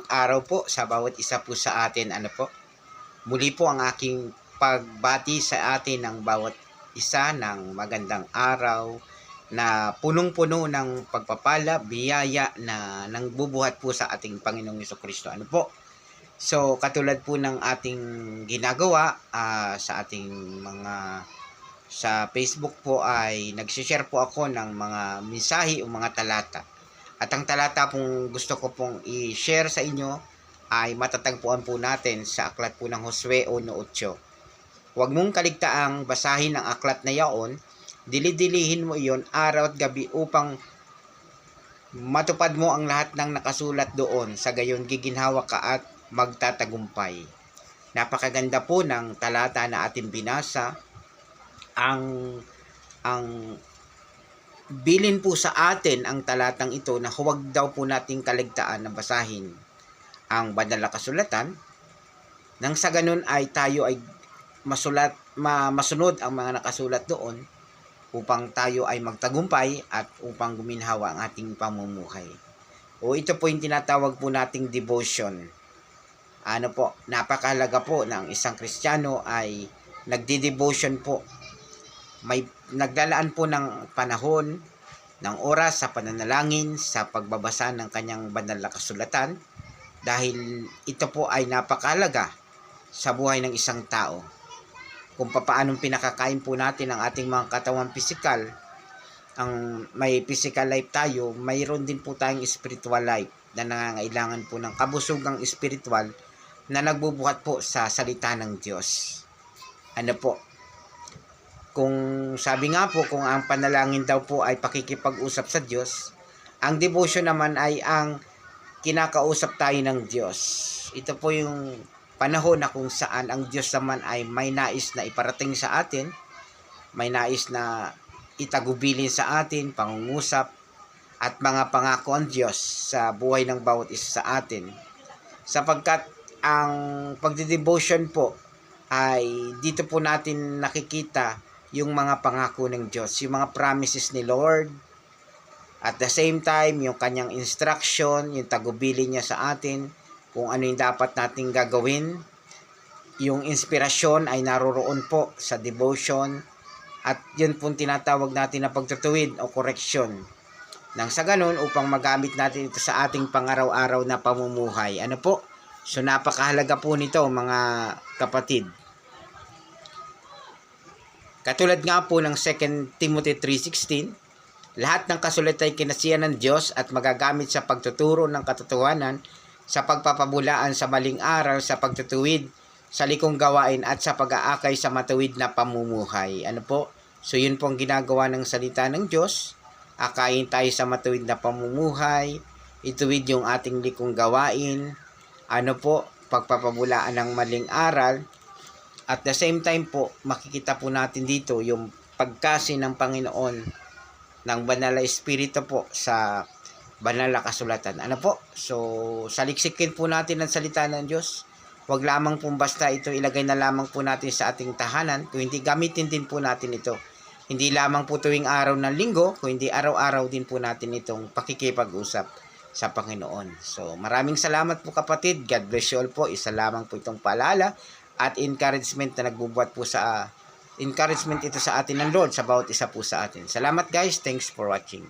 Araw po sa bawat isa po sa atin. Muli po ang aking pagbati sa atin ng bawat isa ng magandang araw na punong-puno ng pagpapala, biyaya na nangbubuhat po sa ating Panginoong Jesucristo. So, katulad po ng ating ginagawa sa ating sa Facebook po ay nagsishare po ako ng mga mensahe o mga talata. At ang talata pong gusto ko pong i-share sa inyo ay matatagpuan po natin sa aklat po ng Josue 1:8. Huwag mong kaligtaang basahin ang aklat na yaon, dilidilihin mo iyon araw at gabi upang matupad mo ang lahat ng nakasulat doon, sa gayon giginhawa ka at magtatagumpay. Napakaganda po ng talata na ating binasa. Ang bilin po sa atin ang talatang ito na huwag daw po nating kaligtaan na basahin ang banal na kasulatan, nang sa ganun ay tayo ay masunod ang mga nakasulat doon upang tayo ay magtagumpay at upang guminhawa ang ating pamumuhay. O ito po yung tinatawag po nating devotion. Napakahalaga po ng isang Kristiyano ay nagdi-devotion po. May naglalaan po ng panahon, ng oras sa pananalangin, sa pagbabasa ng kanyang banal na kasulatan, dahil ito po ay napakahalaga sa buhay ng isang tao. Kung paanong pinakakain po natin ang ating mga katawang pisikal, may physical life tayo, mayroon din po tayong spiritual life na nangangailangan po ng kabusugang spiritual na nagbubuhat po sa salita ng Diyos. Kung sabi nga po, kung ang panalangin daw po ay pakikipag-usap sa Diyos, ang devotion naman ay ang kinakausap tayo ng Diyos. Ito po yung panahon na kung saan ang Diyos naman ay may nais na iparating sa atin, may nais na itagubilin sa atin, pangungusap, at mga pangako ang Diyos sa buhay ng bawat isa sa atin. Sapagkat ang pagdidevotion po ay dito po natin nakikita yung mga pangako ng Diyos, yung mga promises ni Lord. At the same time, yung kanyang instruction, yung tagubilin niya sa atin, kung ano yung dapat nating gagawin. Yung inspirasyon ay naroroon po sa devotion. At yun po tinatawag natin na pagtutuwid o correction. Nang sa ganun, upang magamit natin ito sa ating pangaraw-araw na pamumuhay. So napakahalaga po nito, mga kapatid. Katulad nga po ng 2 Timothy 3:16, lahat ng kasulat ay kinasiyan ng Diyos at magagamit sa pagtuturo ng katotohanan, sa pagpapabulaan sa maling aral, sa pagtutuwid, sa likong gawain at sa pag-aakay sa matuwid na pamumuhay. So yun po ang ginagawa ng salita ng Diyos. Akayin tayo sa matuwid na pamumuhay, ituwid yung ating likong gawain, pagpapabulaan ng maling aral. At the same time po, makikita po natin dito yung pagkasi ng Panginoon ng banal na Espiritu po sa banal na kasulatan. So, saliksikin po natin ang salita ng Diyos. Huwag lamang po basta ito ilagay na lamang po natin sa ating tahanan, kung hindi gamitin din po natin ito. Hindi lamang po tuwing araw ng linggo, kung hindi araw-araw din po natin itong pakikipag-usap sa Panginoon. So, maraming salamat po kapatid. God bless you all po. Isa lamang po itong paalala at encouragement na nagbubuhat po encouragement ito sa atin ng Lord sa bawat isa po sa atin. Salamat guys. Thanks for watching.